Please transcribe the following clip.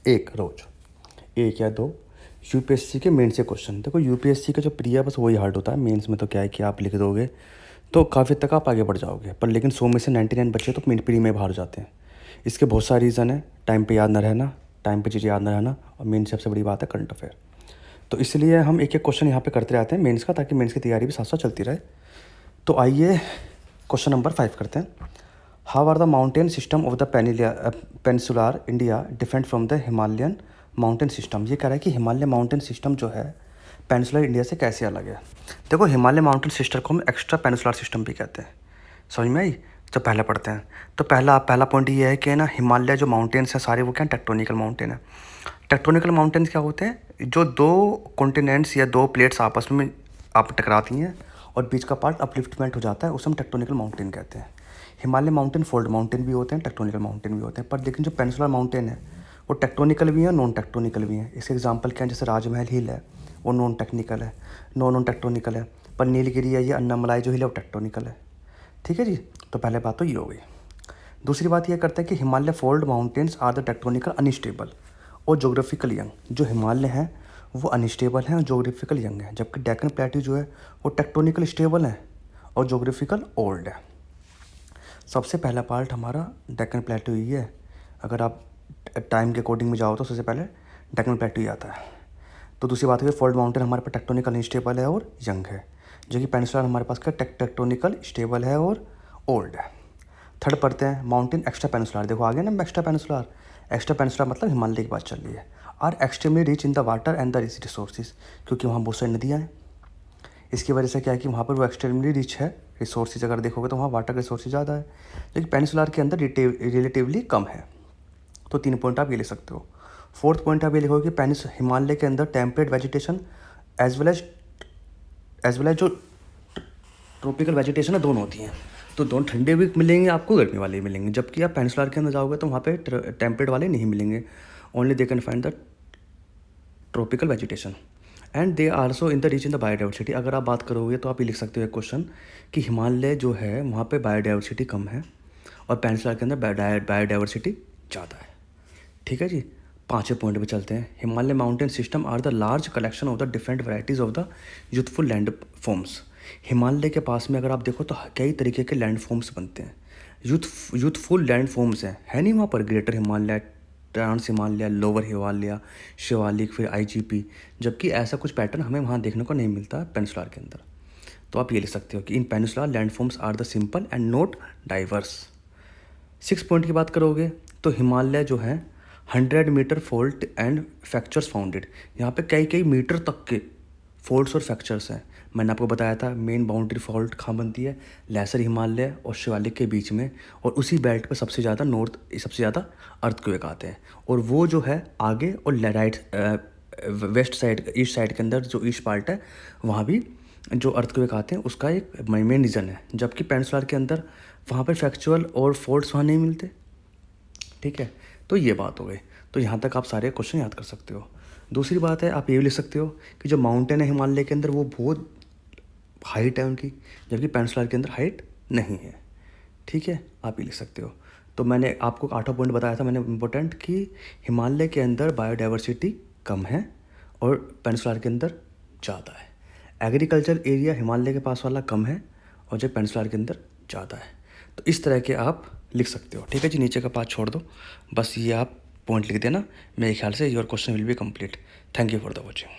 एक रोज, एक या दो यूपीएससी के मेन से क्वेश्चन। देखो यूपीएससी का जो प्री है बस वही हार्ड होता है, मेंस में तो क्या है कि आप लिख दोगे तो काफ़ी तक आप आगे बढ़ जाओगे, पर लेकिन 100 में से 99 बच्चे तो मेन प्री में बाहर जाते हैं। इसके बहुत सारे रीज़न है, टाइम पे याद ना रहना, टाइम पे चीज़ें याद ना रहना, और मेन सबसे बड़ी बात है करंट अफेयर। तो इसलिए हम एक एक क्वेश्चन यहाँ पे करते रहते हैं मेंस का, ताकि मेंस की तैयारी भी साथ साथ चलती रहे। तो आइए क्वेश्चन नंबर 5 करते हैं। How are the mountain system of the peninsular India different from the Himalayan mountain system. ये कह रहा है कि हिमालय माउंटेन सिस्टम जो है पेनिसुलर इंडिया से कैसे अलग है। देखो हिमालय माउंटेन सिस्टम को हम एक्स्ट्रा पेनिसुलर सिस्टम भी कहते हैं, समझ में आई। तो पहला पढ़ते हैं। तो पहला पॉइंट ये है कि ना हिमालय जो माउंटेन्स हैं सारे वो क्या टेक्टोनिकल माउंटेन है। टेक्टोनिकल माउंटेन्स क्या होते हैं, जो दो कॉन्टिनेंट्स या दो प्लेट्स आपस में आप टकराती हैं और बीच का पार्ट अपलिफ्टमेंट हो जाता है, उसे हम टेक्टोनिकल माउंटेन कहते हैं। हिमालय माउंटेन फोल्ड माउंटेन भी होते हैं, टेक्टोनिकल माउंटेन भी होते हैं, पर लेकिन जो पेनिसुलर माउंटेन है वो टेक्टोनिकल भी है, नॉन टेक्टोनिकल भी है। इसके एग्जांपल क्या है, जैसे राजमहल हिल है वो नॉन टेक्निकल है, नॉन टेक्टोनिकल है, पर नीलगिरी है ये अन्नामलाई जो हिल है वो टेक्टोनिकल है। ठीक है जी, तो पहले बात तो ये हो गई। दूसरी बात ये करते हैं कि Himalaya fold mountains are the tectonical unstable और जोग्राफिकल यंग। जो हिमालय हैं वो अनस्टेबल हैं और जोग्राफिकल यंग है, जबकि डेक्कन प्लेट्यू जो है वो टेक्टोनिकल स्टेबल है और जोग्राफिकल ओल्ड है। सबसे पहला पार्ट हमारा डेक्कन प्लेट्यू ही है। अगर आप टाइम के अकॉर्डिंग में जाओ तो सबसे पहले डेक्कन प्लेट्यू ही आता है। तो दूसरी बात है कि फोल्ड माउंटेन हमारे पास टेक्टोनिकल अनस्टेबल है और यंग है, जो कि पेनिसुलर हमारे पास का टेक्टोनिकल स्टेबल है और ओल्ड है। थर्ड पढ़ते हैं माउंटेन एक्स्ट्रा पेनिसुलर। देखो आगे ना एक्स्ट्रा पेनिसुलर, एक्स्ट्रा पेनिसुलर मतलब हिमालय की बात चल रही है। Are extremely rich in the water and the resources, क्योंकि वहाँ बहुत सारी नदियाँ हैं। इसकी वजह से क्या है कि वहाँ पर वो एक्सट्रीमली रिच है रिसोर्सेज। अगर देखोगे तो वहाँ वाटर का रिसोर्सेज ज़्यादा है, लेकिन पेनिसुलर के अंदर रिलेटिवली कम है। तो 3 पॉइंट आप ये ले सकते हो। फोर्थ पॉइंट आप ये लिखोगे कि हिमालय के अंदर temperate vegetation as well as जो ट्रॉपिकल वेजिटेशन है दोनों होती हैं। तो दोनों ठंडे भी मिलेंगे आपको, गर्मी वाले भी मिलेंगे, जबकि आप पेनिसुलर के अंदर जाओगे तो वहाँ पे टेम्परेट वाले नहीं मिलेंगे। Only they can find the tropical vegetation and they also in the rich in the biodiversity. अगर आप बात करोगे तो आप ये लिख सकते हो एक क्वेश्चन कि हिमालय जो है वहाँ पे बायोडाइवर्सिटी कम है और पेनिसुलर के अंदर बायोडाइवर्सिटी ज़्यादा है। ठीक है जी, 5वें पॉइंट पे चलते हैं। Himalaya mountain system are the large collection of the different varieties of the youthful land forms. Himalaya के पास में अगर आप देखो तो कई तरीके के लैंड फॉर्म्स बनते हैं, यूथफुल लैंड फॉर्म्स हैं, है नहीं वहाँ पर greater Himalaya, trans Himalaya, lower Himalaya, Shivalik, फिर आईजीपी, जबकि ऐसा कुछ पैटर्न हमें वहाँ देखने को नहीं मिलता पेनिसुलर के अंदर। तो आप ये लिख सकते हो कि इन peninsular land forms are the simple and not diverse. 6 point की बात करोगे तो हिमालय जो है 100 metre fault and fractures founded. यहाँ पे कई कई मीटर तक के फोल्ड्स और फ्रैक्चर्स हैं। मैंने आपको बताया था मेन बाउंड्री फॉल्ट कहाँ बनती है, लेसर हिमालय और शिवालिक के बीच में, और उसी बेल्ट पे सबसे ज़्यादा अर्थक्वेक आते हैं। और वो जो है आगे और right west side east side के अंदर जो ईस्ट पार्ट है वहाँ भी जो अर्थक्वेक आते हैं उसका एक मेन रीज़न है, जबकि पेनिसुलर के अंदर वहाँ पर फैक्चुअल और फोल्ड्स वहाँ नहीं मिलते। ठीक है, तो ये बात हो गई। तो यहाँ तक आप सारे क्वेश्चन याद कर सकते हो। दूसरी बात है आप ये भी लिख सकते हो कि जो माउंटेन है हिमालय के अंदर वो बहुत हाइट है उनकी, जबकि पेनिसुलर के अंदर हाइट नहीं है। ठीक है, आप ये लिख सकते हो। तो मैंने आपको 8वां पॉइंट बताया था मैंने इम्पोर्टेंट कि हिमालय के अंदर बायोडाइवर्सिटी कम है और पेनिसुलर के अंदर ज़्यादा है। एग्रीकल्चर एरिया हिमालय के पास वाला कम है और जो पेनिसुलर के अंदर ज़्यादा है। तो इस तरह के आप लिख सकते हो। ठीक है जी, नीचे का पार्ट छोड़ दो, बस ये आप पॉइंट लिख देना। मेरे ख्याल से your question will be complete. Thank you for the watching.